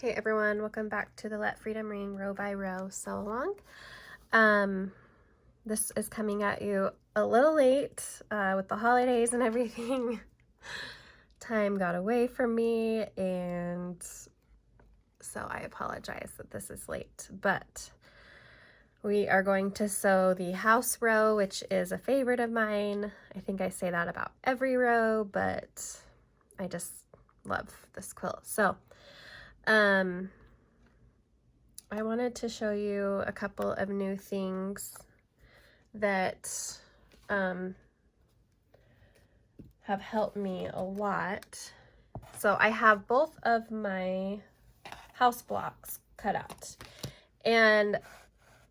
Hey everyone, welcome back to the Let Freedom Ring row by row sew along. This is coming at you a little late with the holidays and everything. Time got away from me, and so I apologize that this is late, but we are going to sew the house row, which is a favorite of mine. I think I say that about every row, but I just love this quilt. So I wanted to show you a couple of new things that have helped me a lot. So I have both of my house blocks cut out, and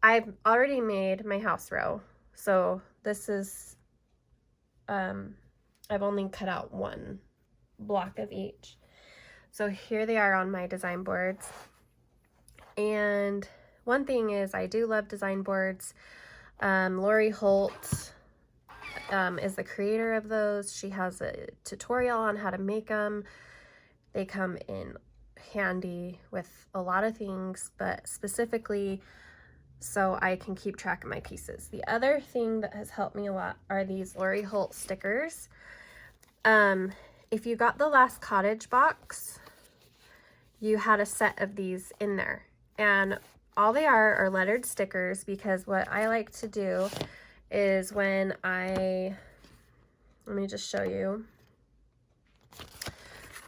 I've already made my house row. So this is, I've only cut out one block of each. So here they are on my design boards. And one thing is, I do love design boards. Lori Holt is the creator of those. She has a tutorial on how to make them. They come in handy with a lot of things, but specifically so I can keep track of my pieces. The other thing that has helped me a lot are these Lori Holt stickers. If you got the last cottage box, you had a set of these in there. And all they are lettered stickers, because what I like to do is when let me just show you.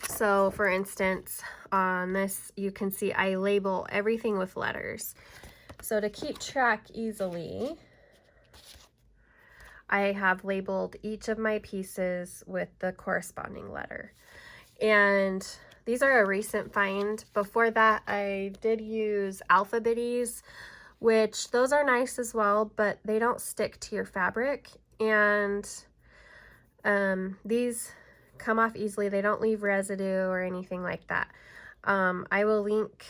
So for instance, on this, you can see I label everything with letters. So to keep track easily, I have labeled each of my pieces with the corresponding letter. And these are a recent find. Before that, I did use Alphabetties, which those are nice as well, but they don't stick to your fabric. And these come off easily. They don't leave residue or anything like that. I will link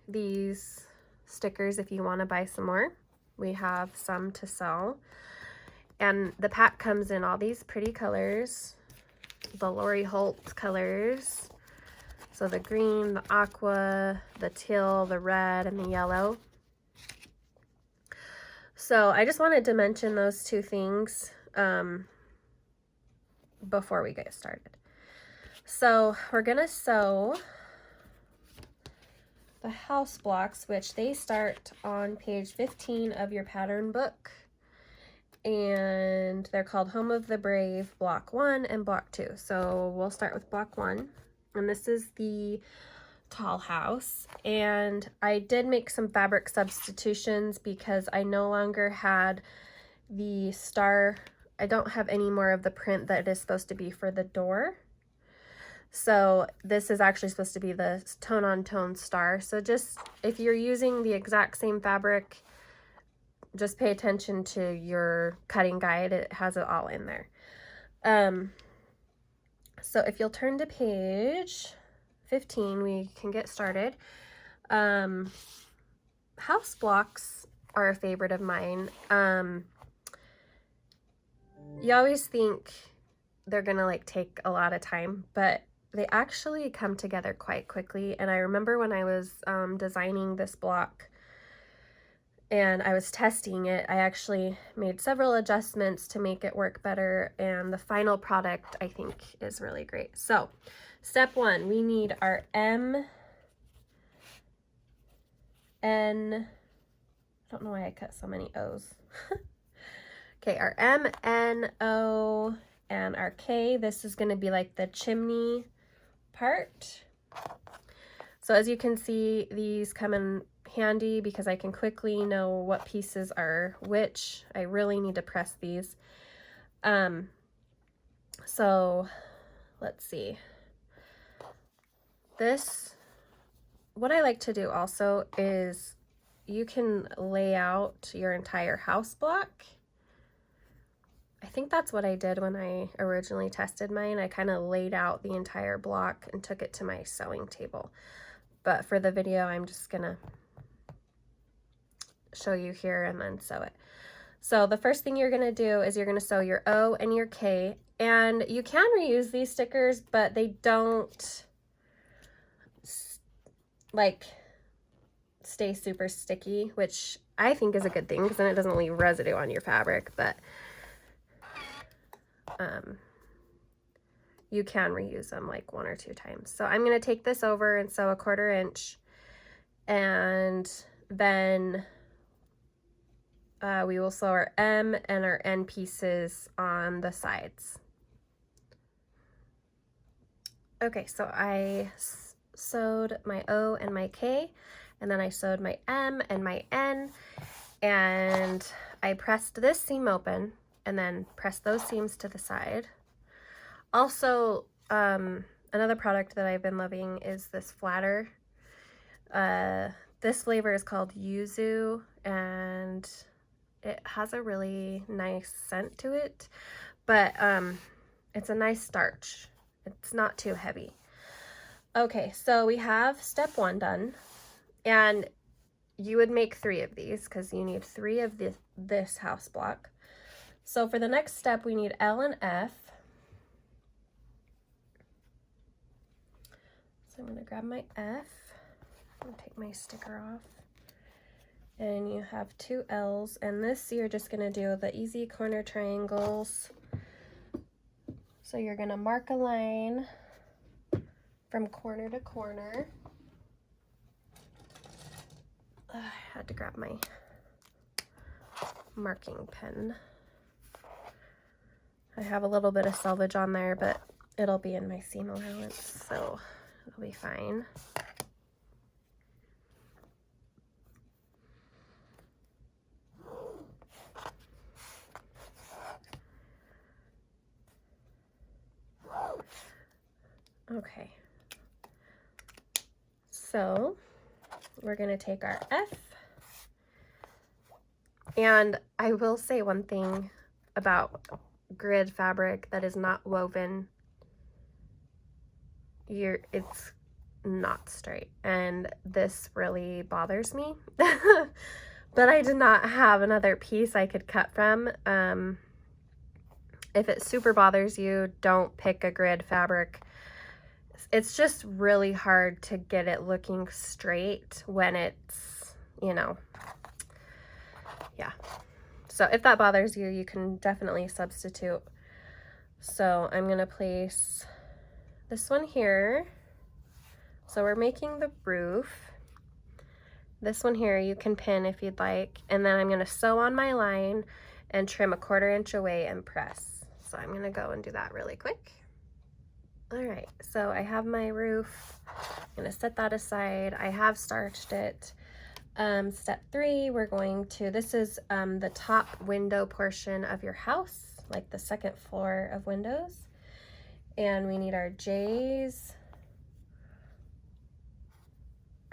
these stickers if you want to buy some more. We have some to sell. And the pack comes in all these pretty colors, the Lori Holt colors. So the green, the aqua, the teal, the red, and the yellow. So I just wanted to mention those two things before we get started. So we're gonna sew the house blocks, which they start on page 15 of your pattern book. And they're called Home of the Brave, Block 1 and Block 2. So we'll start with Block 1. And this is the tall house. And I did make some fabric substitutions because I no longer had the star. I don't have any more of the print that is supposed to be for the door. So this is actually supposed to be the tone-on-tone star. So just, if you're using the exact same fabric, just pay attention to your cutting guide. It has it all in there. So if you'll turn to page 15, we can get started. House blocks are a favorite of mine. You always think they're gonna like take a lot of time, but they actually come together quite quickly. And I remember when I was designing this block and I was testing it, I actually made several adjustments to make it work better, and the final product I think is really great. So step 1, we need our I don't know why I cut so many O's. Okay, our M, N, O, and our K. This is going to be like the chimney part. So as you can see, these come in handy because I can quickly know what pieces are which. I really need to press these. So let's see. What I like to do also is you can lay out your entire house block. I think that's what I did when I originally tested mine. I kind of laid out the entire block and took it to my sewing table. But for the video, I'm just gonna show you here and then sew it. So the first thing you're gonna do is you're gonna sew your O and your K, and you can reuse these stickers, but they don't like stay super sticky, which I think is a good thing because then it doesn't leave residue on your fabric, but you can reuse them like 1 or 2 times. So I'm going to take this over and sew a 1/4 inch, and then we will sew our M and our N pieces on the sides. Okay, so I sewed my O and my K, and then I sewed my M and my N, and I pressed this seam open and then pressed those seams to the side. Also, another product that I've been loving is this flatter. This flavor is called Yuzu, and it has a really nice scent to it, but it's a nice starch. It's not too heavy. Okay, so we have step 1 done, and you would make 3 of these because you need 3 of this house block. So for the next step, we need L and F. So I'm going to grab my F and take my sticker off. And you have 2 L's, and this you're just going to do the easy corner triangles. So you're going to mark a line from corner to corner. I had to grab my marking pen. I have a little bit of selvage on there, but it'll be in my seam allowance, so it'll be fine. Okay, so we're going to take our F, and I will say one thing about grid fabric that is not woven. It's not straight, and this really bothers me. But I did not have another piece I could cut from. If it super bothers you, don't pick a grid fabric. It's just really hard to get it looking straight when it's, you know, yeah. So if that bothers you, you can definitely substitute. So I'm going to place this one here. So we're making the roof. This one here you can pin if you'd like. And then I'm going to sew on my line and trim a 1/4 inch away and press. So I'm going to go and do that really quick. All right, so I have my roof. I'm going to set that aside. I have starched it. Step 3, we're going to, this is the top window portion of your house, like the 2nd floor of windows. And we need our J's,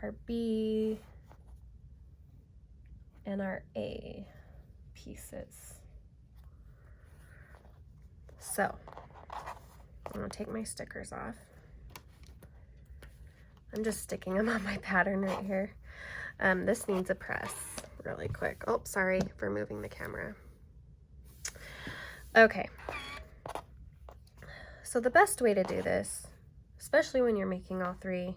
our B, and our A pieces. So I'm going to take my stickers off. I'm just sticking them on my pattern right here. This needs a press really quick. Oh, sorry for moving the camera. Okay. So the best way to do this, especially when you're making all 3,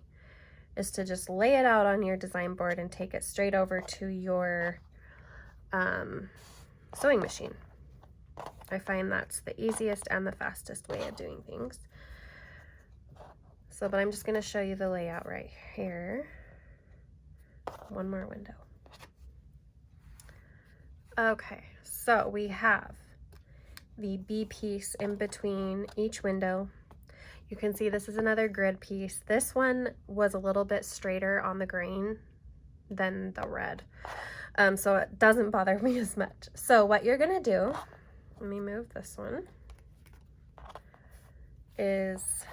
is to just lay it out on your design board and take it straight over to your sewing machine. I find that's the easiest and the fastest way of doing things. So, but I'm just going to show you the layout right here. One more window. Okay, so we have the B piece in between each window. You can see this is another grid piece. This one was a little bit straighter on the grain than the red. So it doesn't bother me as much. So what you're going to do, let me move this one, is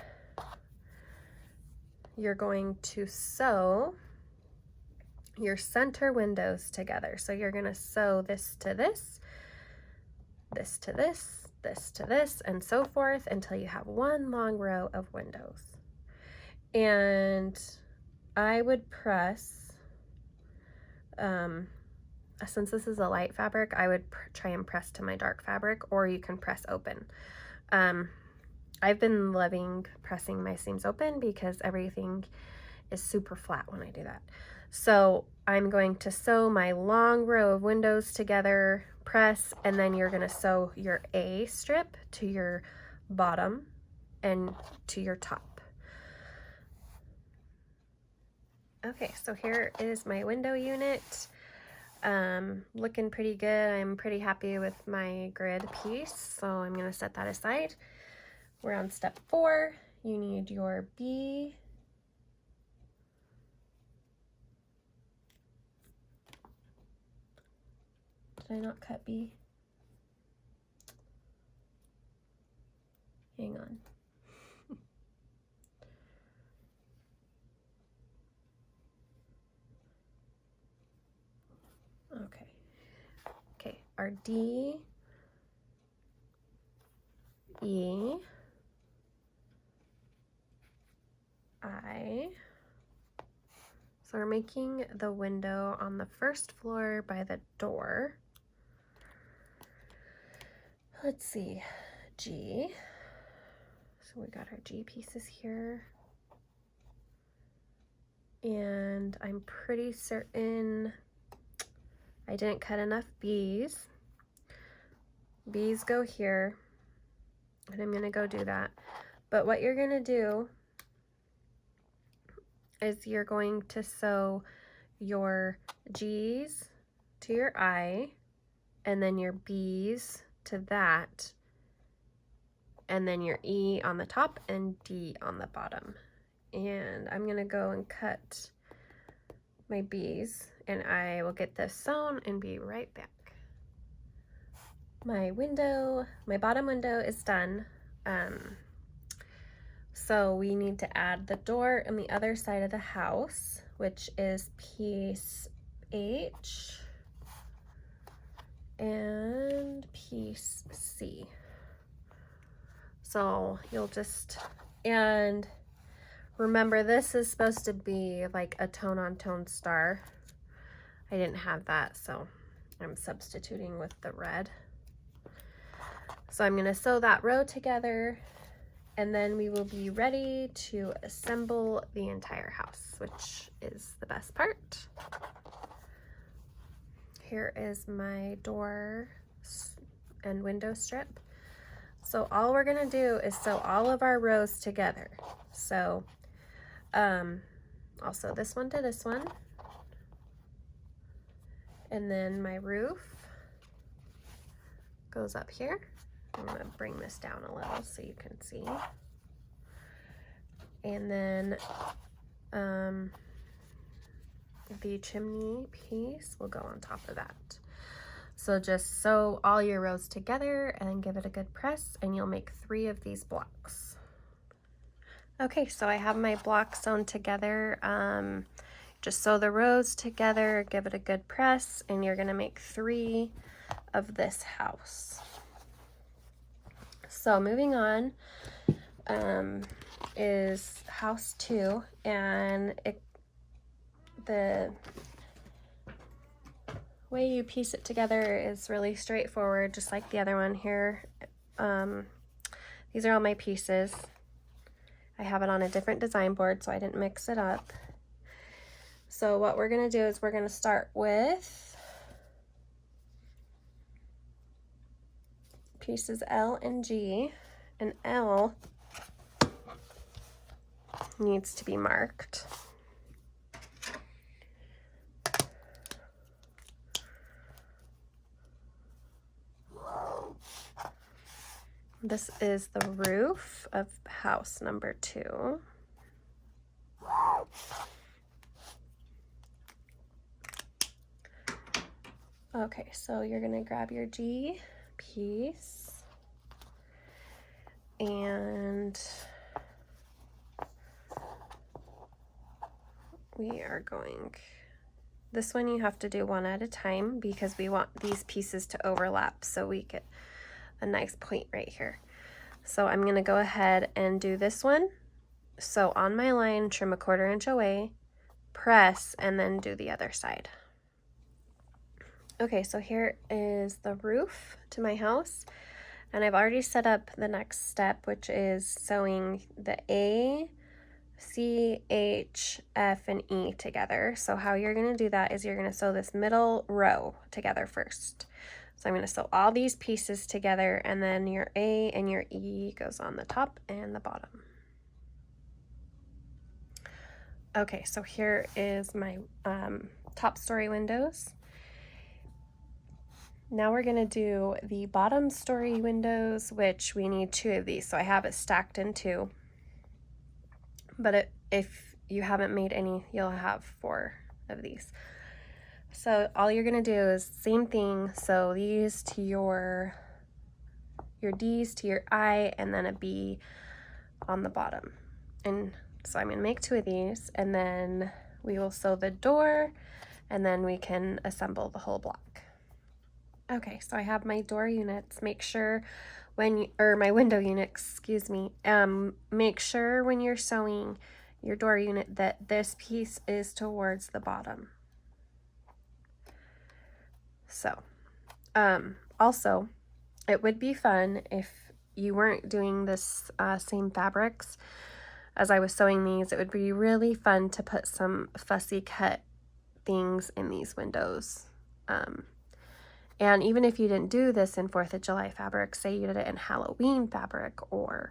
you're going to sew your center windows together. So you're going to sew this to this, this to this, this to this, and so forth until you have one long row of windows. And I would press, since this is a light fabric, I would try and press to my dark fabric, or you can press open. I've been loving pressing my seams open because everything is super flat when I do that. So I'm going to sew my long row of windows together, press, and then you're going to sew your A strip to your bottom and to your top. Okay, so here is my window unit. Looking pretty good. I'm pretty happy with my grid piece, so I'm going to set that aside. We're on step 4. You need your B. Did I not cut B? Hang on. Okay. Okay, our D, E, I. So we're making the window on the first floor by the door. Let's see, G. So we got our G pieces here. And I'm pretty certain I didn't cut enough B's. B's go here, and I'm gonna go do that. But what you're gonna do is you're going to sew your G's to your I, and then your B's to that, and then your E on the top and D on the bottom. And I'm gonna go and cut my B's, and I will get this sewn and be right back. My bottom window is done. So we need to add the door on the other side of the house, which is piece H and piece C. So you'll just, and remember, this is supposed to be like a tone-on-tone star. I didn't have that, so I'm substituting with the red. So I'm going to sew that row together, and then we will be ready to assemble the entire house, which is the best part. Here is my door and window strip. So all we're going to do is sew all of our rows together. So I'll sew this one to this one. And then my roof goes up here. I'm going to bring this down a little so you can see. And then the chimney piece will go on top of that. So just sew all your rows together and give it a good press, and you'll make 3 of these blocks. Okay, so I have my block sewn together. Just sew the rows together, give it a good press, and you're gonna make 3 of this house. So moving on is house 2, and the way you piece it together is really straightforward, just like the other one here. These are all my pieces. I have it on a different design board, so I didn't mix it up. So what we're going to do is we're going to start with pieces L and G, and L needs to be marked. This is the roof of house number 2. Okay, so you're gonna grab your G piece, and we are going, this one you have to do one at a time because we want these pieces to overlap so we get a nice point right here. So I'm going to go ahead and do this one. So on my line, trim 1/4 inch away, press, and then do the other side. Okay, so here is the roof to my house, and I've already set up the next step, which is sewing the A C, H, F, and E together. So how you're going to do that is you're going to sew this middle row together first. So I'm going to sew all these pieces together, and then your A and your E goes on the top and the bottom. Okay, so here is my top story windows. Now we're going to do the bottom story windows, which we need 2 of these. So I have it stacked in 2. But if you haven't made any, you'll have 4 of these. So all you're going to do is same thing. So these to your D's to your I, and then a B on the bottom. And so I'm going to make 2 of these, and then we will sew the door, and then we can assemble the whole block. Okay, so I have my door units. Make sure or my window unit, excuse me. Make sure when you're sewing your door unit that this piece is towards the bottom. So, also, it would be fun if you weren't doing this same fabrics as I was sewing these. It would be really fun to put some fussy cut things in these windows. And even if you didn't do this in 4th of July fabric, say you did it in Halloween fabric or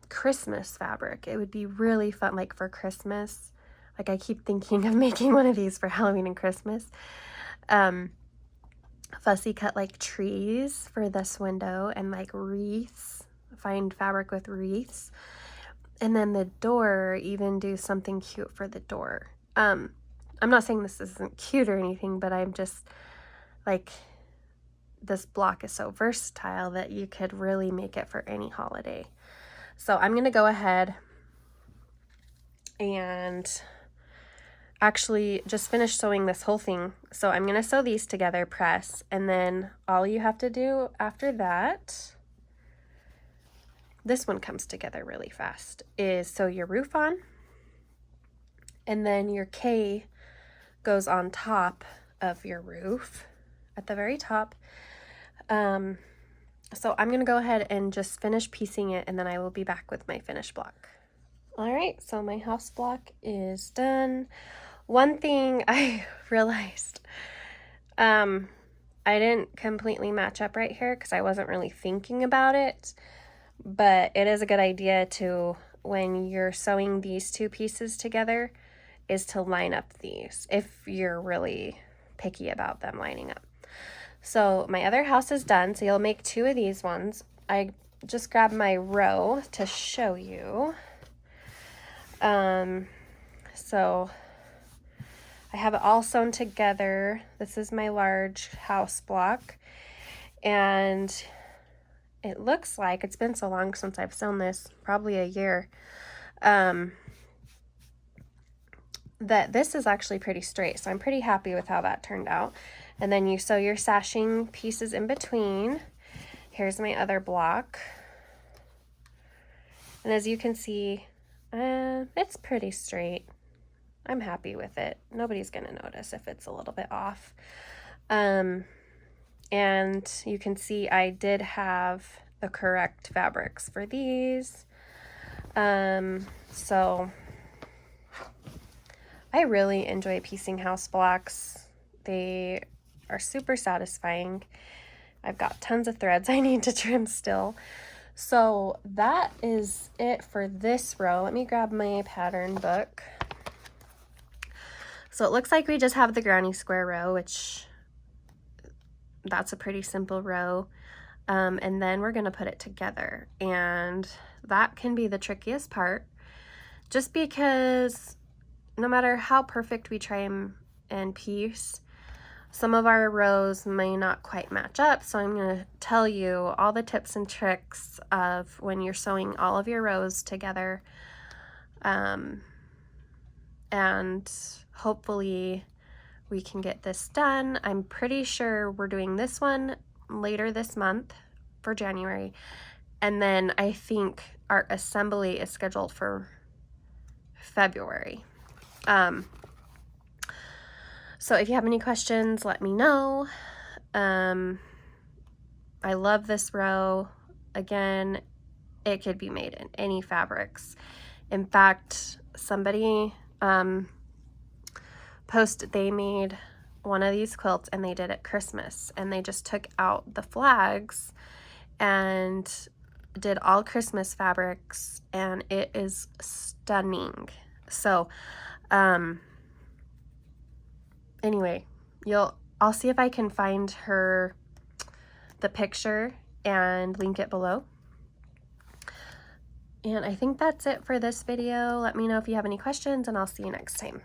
Christmas fabric, it would be really fun, like for Christmas. Like I keep thinking of making one of these for Halloween and Christmas. Fussy cut like trees for this window, and like wreaths, find fabric with wreaths. And then the door, even do something cute for the door. I'm not saying this isn't cute or anything, but I'm just like, this block is so versatile that you could really make it for any holiday. So I'm going to go ahead and actually just finish sewing this whole thing. So I'm going to sew these together, press, and then all you have to do after that, this one comes together really fast, is sew your roof on, and then your K goes on top of your roof at the very top. So I'm going to go ahead and just finish piecing it, and then I will be back with my finished block. All right, so my house block is done. One thing I realized, I didn't completely match up right here because I wasn't really thinking about it, but it is a good idea to, when you're sewing these 2 pieces together, is to line up these if you're really picky about them lining up. So my other house is done, so you'll make 2 of these ones. I just grabbed my row to show you. So I have it all sewn together. This is my large house block, and it looks like, it's been so long since I've sewn this, probably a year, that this is actually pretty straight, so I'm pretty happy with how that turned out. And then you sew your sashing pieces in between. Here's my other block, and as you can see, it's pretty straight. I'm happy with it. Nobody's gonna notice if it's a little bit off. And you can see I did have the correct fabrics for these. So I really enjoy piecing house blocks. They are super satisfying. I've got tons of threads I need to trim still. So that is it for this row. Let me grab my pattern book. So it looks like we just have the granny square row, which that's a pretty simple row. And then we're gonna put it together, and that can be the trickiest part, just because no matter how perfect we try and piece, some of our rows may not quite match up. So I'm going to tell you all the tips and tricks of when you're sewing all of your rows together, and hopefully we can get this done. I'm pretty sure we're doing this one later this month for January, and then I think our assembly is scheduled for February. So if you have any questions, let me know. I love this row. Again, it could be made in any fabrics. In fact, somebody posted they made one of these quilts and they did it Christmas, and they just took out the flags and did all Christmas fabrics, and it is stunning. So anyway, I'll see if I can find the picture and link it below. And I think that's it for this video. Let me know if you have any questions, and I'll see you next time.